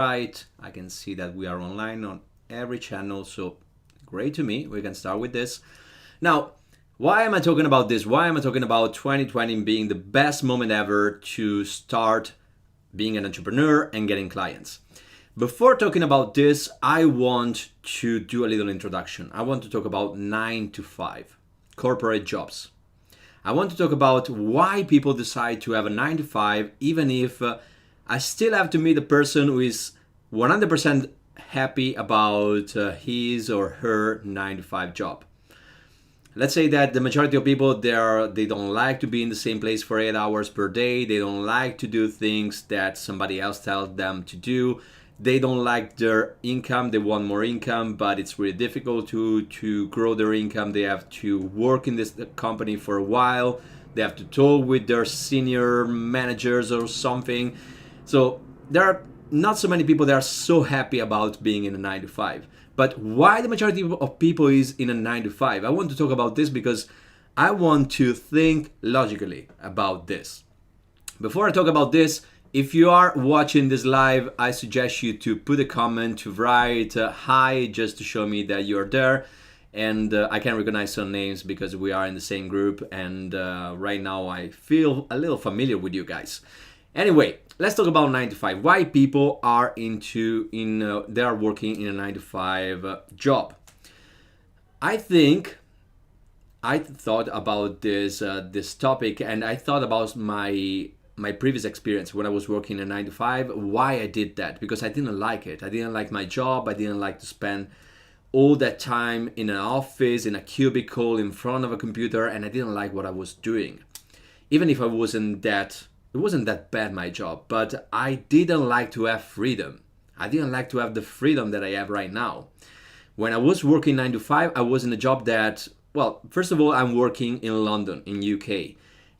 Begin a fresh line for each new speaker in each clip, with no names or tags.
Right, I can see that we are online on every channel, so great to me. We can start with this. Now, why am I talking about this? Why am I talking about 2020 being the best moment ever to start being an entrepreneur and getting clients? Before talking about this, I want to do a little introduction. I want to talk about 9 to 5 corporate jobs. I want to talk about why people decide to have a 9 to 5 even if I still have to meet a person who is 100% happy about his or her 9 to 5 job. Let's say that the majority of people they don't like to be in the same place for 8 hours per day. They don't like to do things that somebody else tells them to do. They don't like their income. They want more income, but it's really difficult to grow their income. They have to work in this company for a while. They have to talk with their senior managers or something. So there are not so many people that are so happy about being in a 9 to 5. But why the majority of people is in a 9 to 5? I want to talk about this because I want to think logically about this. Before I talk about this, if you are watching this live, I suggest you to put a comment, to write hi, just to show me that you're there. And I can recognize some names because we are in the same group. And right now I feel a little familiar with you guys. Anyway, let's talk about 9 to 5. Why people are they are working in a 9 to 5 job. I thought about this topic, and I thought about my previous experience when I was working in a 9 to 5. Why I did that? Because I didn't like it. I didn't like my job. I didn't like to spend all that time in an office, in a cubicle, in front of a computer, and I didn't like what I was doing. Even if it wasn't that bad, my job, but I didn't like to have freedom. I didn't like to have the freedom that I have right now. When I was working 9 to 5, I was in a job that, well, first of all, I'm working in London, in UK,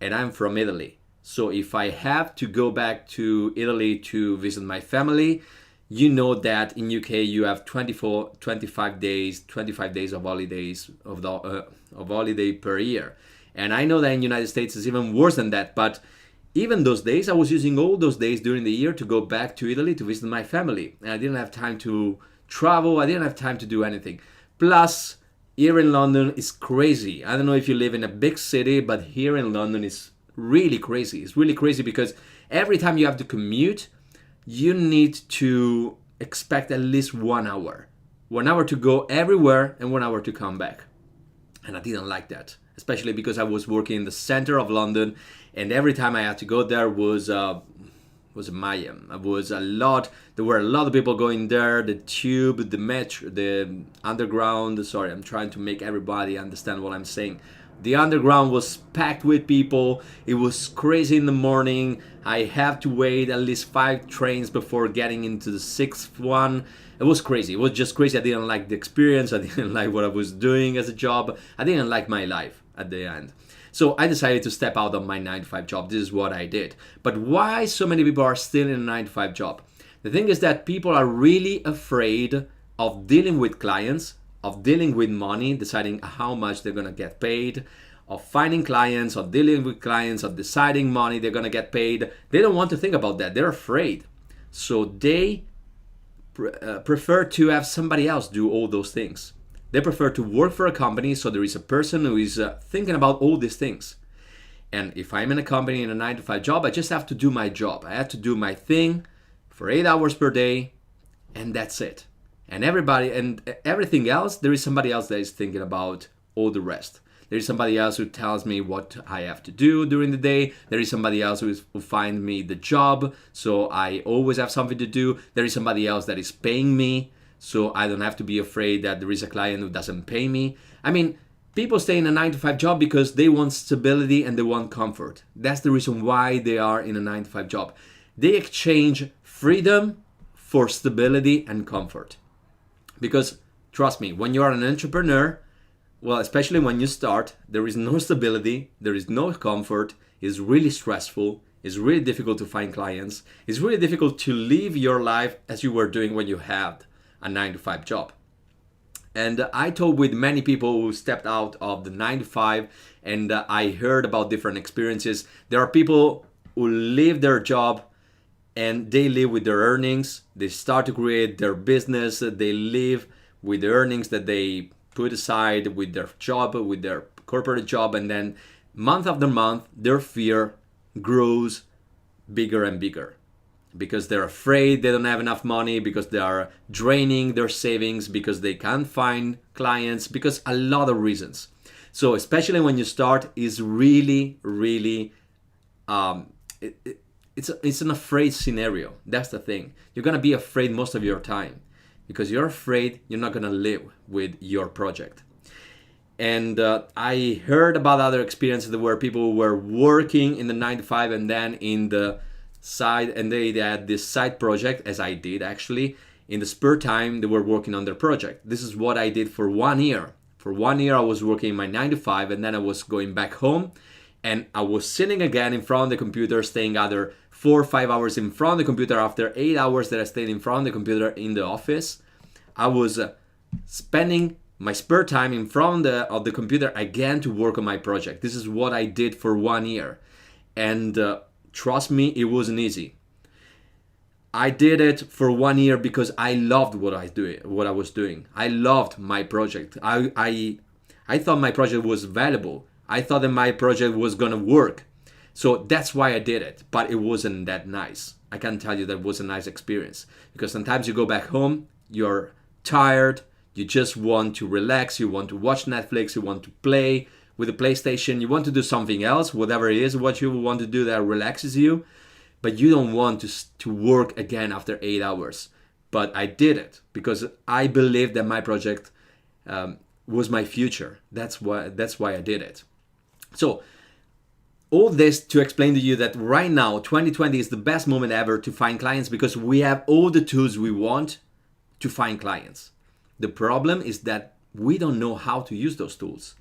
and I'm from Italy. So if I have to go back to Italy to visit my family, you know that in UK you have 25 days of holidays of holiday per year. And I know that in the United States it's even worse than that, but even those days, I was using all those days during the year to go back to Italy to visit my family. And I didn't have time to travel. I didn't have time to do anything. Plus, here in London, it's crazy. I don't know if you live in a big city, but here in London, it's really crazy. It's really crazy because every time you have to commute, you need to expect at least 1 hour. 1 hour to go everywhere and 1 hour to come back. And I didn't like that, especially because I was working in the center of London, and every time I had to go there was mayhem. There were a lot of people going there. The tube, the metro, the underground. Sorry, I'm trying to make everybody understand what I'm saying. The underground was packed with people. It was crazy in the morning. I had to wait at least 5 trains before getting into the 6th one. It was crazy. It was just crazy. I didn't like the experience. I didn't like what I was doing as a job. I didn't like my life at the end. So I decided to step out of my 9 to 5 job. This is what I did. But why so many people are still in a 9 to 5 job? The thing is that people are really afraid of dealing with clients, of dealing with money, deciding how much they're going to get paid, of finding clients, of dealing with clients, of deciding money they're going to get paid. They don't want to think about that. They're afraid. So they prefer to have somebody else do all those things. They prefer to work for a company, so there is a person who is thinking about all these things. And if I'm in a company in a 9 to 5 job, I just have to do my job. I have to do my thing for 8 hours per day, and that's it. And everything else, there is somebody else that is thinking about all the rest. There is somebody else who tells me what I have to do during the day. There is somebody else who finds me the job, so I always have something to do. There is somebody else that is paying me, so I don't have to be afraid that there is a client who doesn't pay me. I mean, people stay in a 9 to 5 job because they want stability and they want comfort. That's the reason why they are in a 9 to 5 job. They exchange freedom for stability and comfort. Because trust me, when you are an entrepreneur, well, especially when you start, there is no stability, there is no comfort, it's really stressful, it's really difficult to find clients, it's really difficult to live your life as you were doing when you had a 9 to 5 job. And I talked with many people who stepped out of the 9 to 5, and I heard about different experiences. There are people who leave their job and they live with their earnings. They start to create their business. They live with the earnings that they put aside with their job, with their corporate job, and then month after month, their fear grows bigger and bigger because they're afraid they don't have enough money, because they are draining their savings, because they can't find clients, because a lot of reasons. So especially when you start, is really, really, it's an afraid scenario. That's the thing. You're gonna be afraid most of your time because you're afraid you're not gonna live with your project. And I heard about other experiences where people were working in the 9 to 5 and then in the side, and they had this side project, as I did actually. In the spare time, they were working on their project. This is what I did for 1 year. For 1 year, I was working in my 9 to 5, and then I was going back home, and I was sitting again in front of the computer, staying either 4 or 5 hours in front of the computer after 8 hours that I stayed in front of the computer in the office. I was spending my spare time in front of the computer again to work on my project. This is what I did for 1 year. And trust me, it wasn't easy. I did it for 1 year because I loved what I was doing. I loved my project. I thought my project was valuable. I thought that my project was gonna work. So that's why I did it. But it wasn't that nice. I can tell you that was a nice experience. Because sometimes you go back home, you're tired, you just want to relax, you want to watch Netflix, you want to play with the PlayStation, you want to do something else, whatever it is, what you want to do that relaxes you, but you don't want to work again after 8 hours. But I did it because I believed that my project was my future. That's why I did it. So all this to explain to you that right now, 2020 is the best moment ever to find clients because we have all the tools we want to find clients. The problem is that we don't know how to use those tools.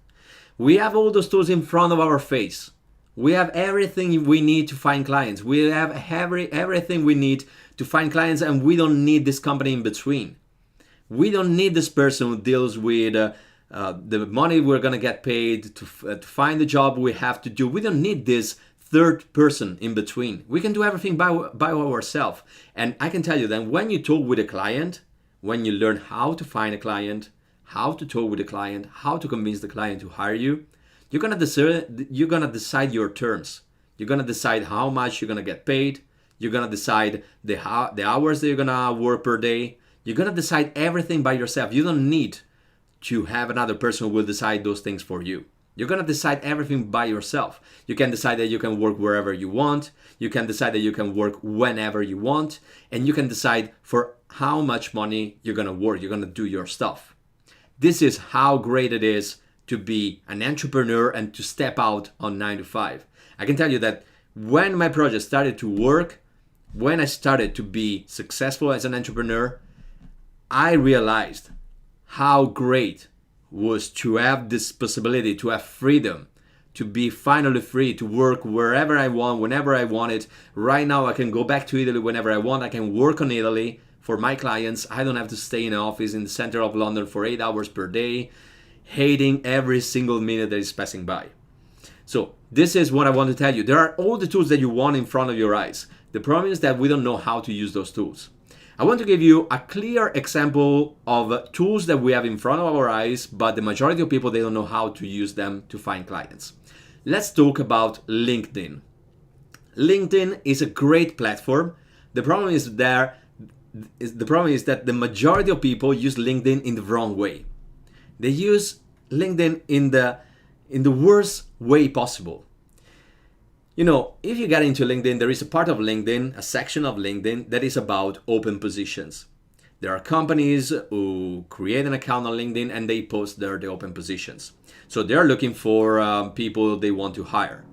We have all those tools in front of our face. We have everything we need to find clients. We have everything we need to find clients, and we don't need this company in between. We don't need this person who deals with the money we're gonna get paid to find the job we have to do. We don't need this third person in between. We can do everything by ourselves. And I can tell you that when you talk with a client, when you learn how to find a client, how to talk with a client, how to convince the client to hire you, you're gonna decide your terms. You're gonna decide how much you're gonna get paid. You're gonna decide the hours that you're gonna work per day. You're gonna decide everything by yourself. You don't need to have another person who will decide those things for you. You're gonna decide everything by yourself. You can decide that you can work wherever you want. You can decide that you can work whenever you want. And you can decide for how much money you're gonna work. You're gonna do your stuff. This is how great it is to be an entrepreneur and to step out on 9 to 5. I can tell you that when my project started to work, when I started to be successful as an entrepreneur, I realized how great was to have this possibility, to have freedom, to be finally free, to work wherever I want, whenever I want it. Right now, I can go back to Italy whenever I want. I can work on Italy for my clients. I don't have to stay in an office in the center of London for 8 hours per day, hating every single minute that is passing by. So this is what I want to tell you. There are all the tools that you want in front of your eyes. The problem is that we don't know how to use those tools. I want to give you a clear example of tools that we have in front of our eyes, but the majority of people, they don't know how to use them to find clients. Let's talk about LinkedIn. LinkedIn is a great platform. The problem is that the majority of people use LinkedIn in the wrong way. They use LinkedIn in the worst way possible. You know, if you get into LinkedIn, there is a part of LinkedIn, a section of LinkedIn that is about open positions. There are companies who create an account on LinkedIn and they post there the open positions. So they're looking for people they want to hire.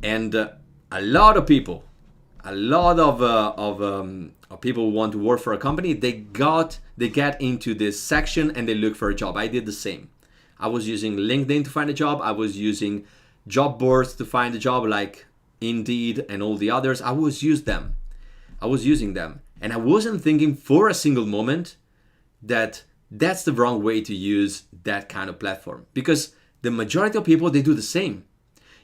And a lot of people who want to work for a company, they get into this section and they look for a job. I did the same. I was using LinkedIn to find a job. I was using job boards to find a job like Indeed and all the others. I was using them. And I wasn't thinking for a single moment that that's the wrong way to use that kind of platform. Because the majority of people, they do the same.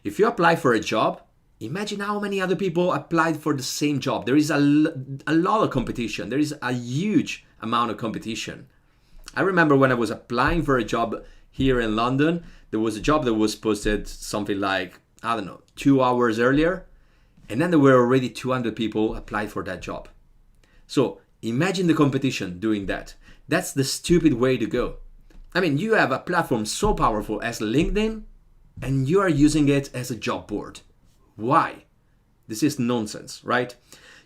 If you apply for a job, Imagine how many other people applied for the same job. There is a lot of competition. There is a huge amount of competition. I remember when I was applying for a job here in London, there was a job that was posted something like, I don't know, 2 hours earlier. And then there were already 200 people applied for that job. So imagine the competition doing that. That's the stupid way to go. I mean, you have a platform so powerful as LinkedIn, and you are using it as a job board. Why? This is nonsense, right?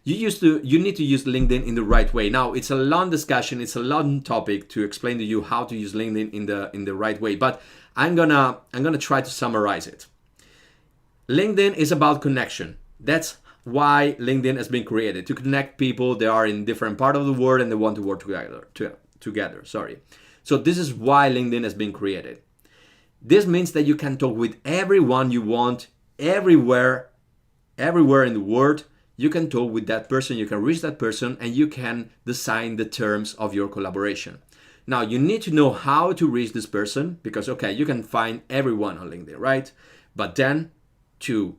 You need to use LinkedIn in the right way. Now, it's a long discussion, it's a long topic to explain to you how to use LinkedIn in the right way, but I'm gonna try to summarize it. LinkedIn is about connection. That's why LinkedIn has been created, to connect people that are in different part of the world and they want to work together. So this is why LinkedIn has been created. This means that you can talk with everyone you want, everywhere in the world. You can talk with that person, you can reach that person, and you can design the terms of your collaboration. Now, you need to know how to reach this person because, okay, you can find everyone on LinkedIn, right? But then to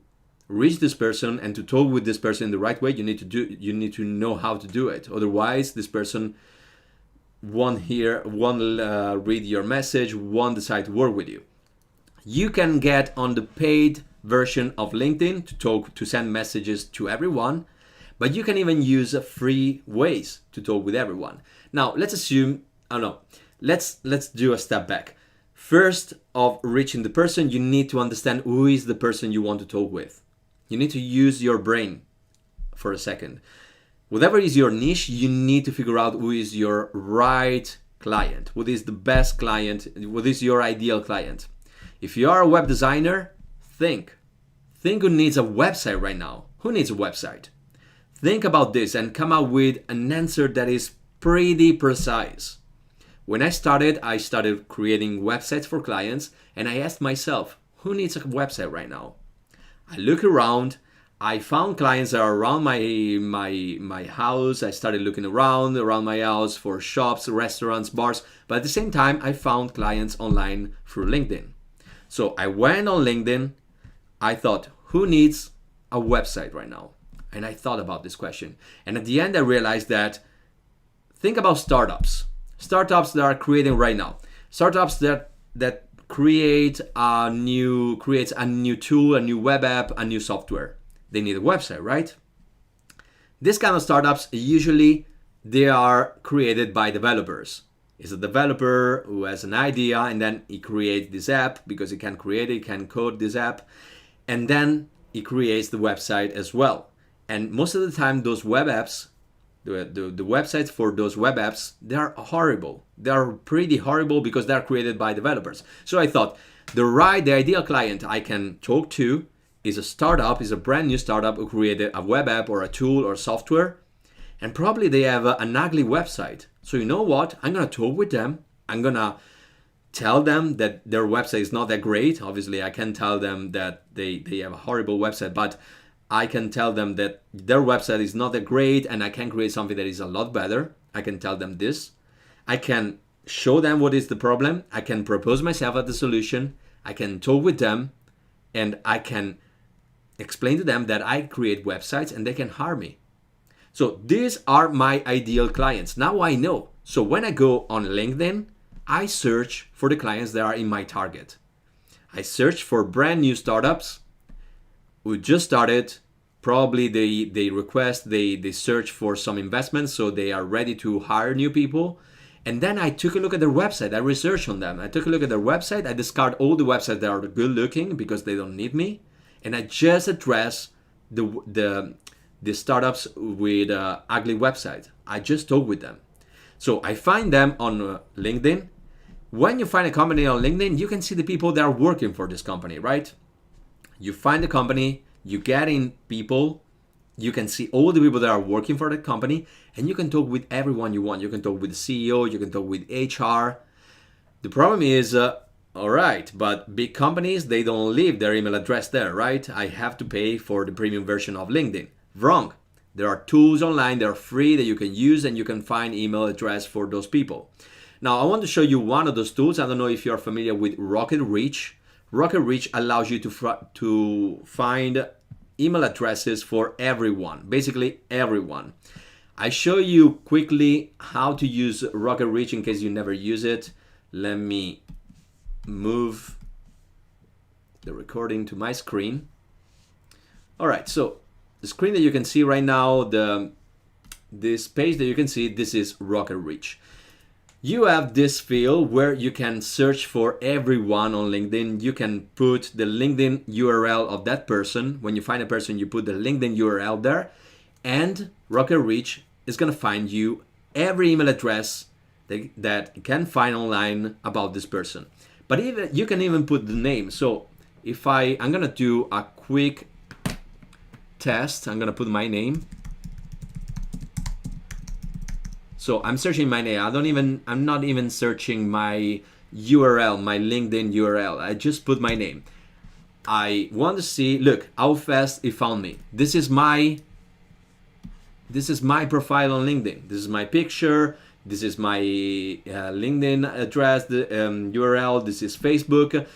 reach this person and to talk with this person in the right way, you need to know how to do it. Otherwise, this person won't read your message, won't decide to work with you. You can get on the paid version of LinkedIn to send messages to everyone, but you can even use free ways to talk with everyone. Now, let's assume, let's do a step back. First of reaching the person, you need to understand who is the person you want to talk with. You need to use your brain for a second. Whatever is your niche, you need to figure out who is your right client, what is the best client, what is your ideal client. If you are a web designer, think who needs a website right now. Who needs a website? Think about this and come up with an answer that is pretty precise. When I started creating websites for clients, and I asked myself, who needs a website right now? I look around, I found clients that are around my house. I started looking around my house for shops, restaurants, bars, but at the same time, I found clients online through LinkedIn. So I went on LinkedIn, I thought, who needs a website right now? And I thought about this question. And at the end, I realized that, think about startups that are creating right now. Startups that creates a new tool, a new web app, a new software. They need a website, right? This kind of startups, usually they are created by developers. It's a developer who has an idea and then he creates this app because he can code this app, and then he creates the website as well. And most of the time, those web apps, the websites for those web apps, they are horrible. They are pretty horrible because they are created by developers. So I thought the ideal client I can talk to is a brand new startup who created a web app or a tool or software, and probably they have an ugly website. So you know what? I'm gonna talk with them. I'm gonna tell them that their website is not that great. Obviously, I can tell them that they have a horrible website, but I can tell them that their website is not that great and I can create something that is a lot better. I can tell them this. I can show them what is the problem. I can propose myself as the solution. I can talk with them and I can explain to them that I create websites and they can hire me. So these are my ideal clients. Now I know. So when I go on LinkedIn, I search for the clients that are in my target. I search for brand new startups who just started. Probably they search for some investments, so they are ready to hire new people. And then I took a look at their website. I researched on them. I took a look at their website. I discard all the websites that are good looking because they don't need me. And I just address the startups with ugly website. I just talk with them. So I find them on LinkedIn. When you find a company on LinkedIn, you can see the people that are working for this company, right? You find the company, you get in people, you can see all the people that are working for the company, and you can talk with everyone you want. You can talk with the CEO, you can talk with HR. The problem is, all right, but big companies, they don't leave their email address there, right? I have to pay for the premium version of LinkedIn. Wrong. There are tools online that are free that you can use and you can find email address for those people. Now, I want to show you one of those tools. I don't know if you're familiar with Rocket Reach. Rocket Reach allows you to find email addresses for everyone, basically everyone. I show you quickly how to use Rocket Reach in case you never use it. Let me move the recording to my screen. All right, so the screen that you can see right now, this page that you can see, this is Rocket Reach. You have this field where you can search for everyone on LinkedIn. You can put the LinkedIn URL of that person. When you find a person, you put the LinkedIn URL there, and Rocket Reach is gonna find you every email address that you can find online about this person. But even you can even put the name. So if I'm gonna do a quick test, I'm gonna put my name. So I'm searching my name. I'm not even searching my URL, my LinkedIn URL. I just put my name. I want to see, look how fast it found me. This is my profile on LinkedIn. This is my picture. This is my LinkedIn address, the URL. This is Facebook.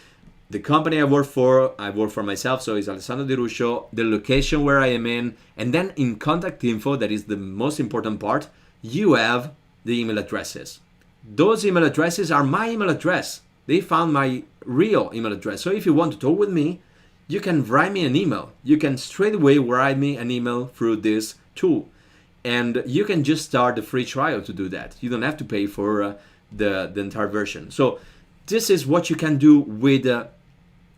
The company I work for myself, so it's Alessandro Di Ruscio. The location where I am in, and then in contact info, that is the most important part, you have the email addresses. Those email addresses are my email address. They found my real email address. So if you want to talk with me, you can write me an email. You can straight away write me an email through this tool. And you can just start the free trial to do that. You don't have to pay for the entire version. So this is what you can do with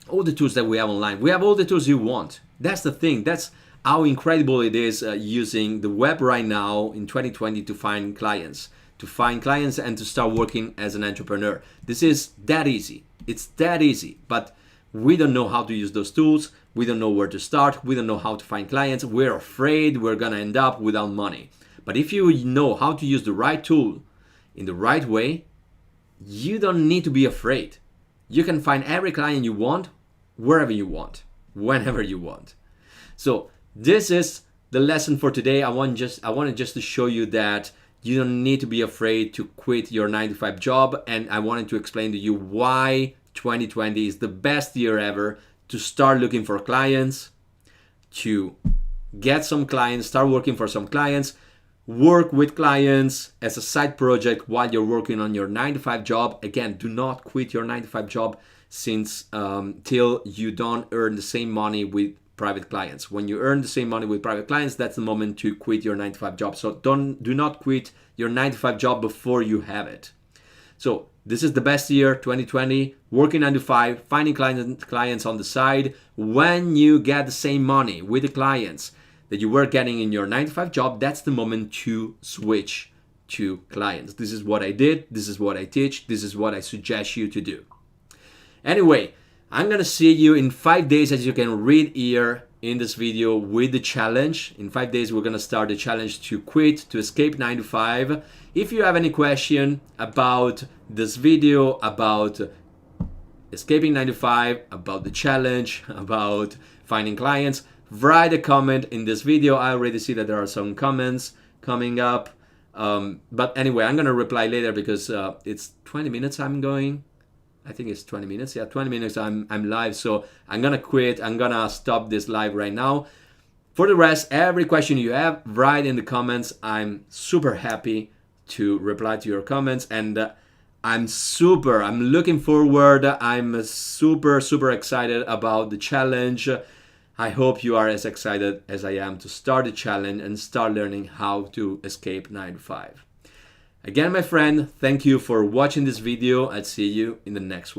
all the tools that we have online. We have all the tools you want. That's the thing. That's how incredible it is using the web right now in 2020 to find clients and to start working as an entrepreneur. This is that easy. It's that easy, but we don't know how to use those tools. We don't know where to start. We don't know how to find clients. We're afraid we're gonna end up without money. But if you know how to use the right tool in the right way, you don't need to be afraid. You can find every client you want, wherever you want, whenever you want. So this is the lesson for today. I wanted just to show you that you don't need to be afraid to quit your 9-to-5 job, and I wanted to explain to you why 2020 is the best year ever to start looking for clients, to get some clients, start working for some clients, work with clients as a side project while you're working on your 9-to-5 job. Again, do not quit your 9-to-5 job till you don't earn the same money with private clients. When you earn the same money with private clients, that's the moment to quit your 9-to-5 job. So do not quit your 9-to-5 job before you have it. So this is the best year, 2020, working 9-to-5, finding clients on the side. When you get the same money with the clients that you were getting in your 9-to-5 job, that's the moment to switch to clients. This is what I did. This is what I teach. This is what I suggest you to do. Anyway, I'm gonna see you in 5 days, as you can read here in this video, with the challenge. In 5 days, we're gonna start the challenge to quit, to escape 9-to-5. If you have any question about this video, about escaping 9-to-5, about the challenge, about finding clients, write a comment in this video. I already see that there are some comments coming up. But anyway, I'm gonna reply later because it's 20 minutes I'm going. I think it's 20 minutes. Yeah, 20 minutes I'm live. So I'm gonna quit. I'm gonna stop this live right now. For the rest, every question you have, write in the comments. I'm super happy to reply to your comments, and I'm looking forward. I'm super excited about the challenge. I hope you are as excited as I am to start the challenge and start learning how to escape 9-to-5. Again, my friend, thank you for watching this video. I'll see you in the next one.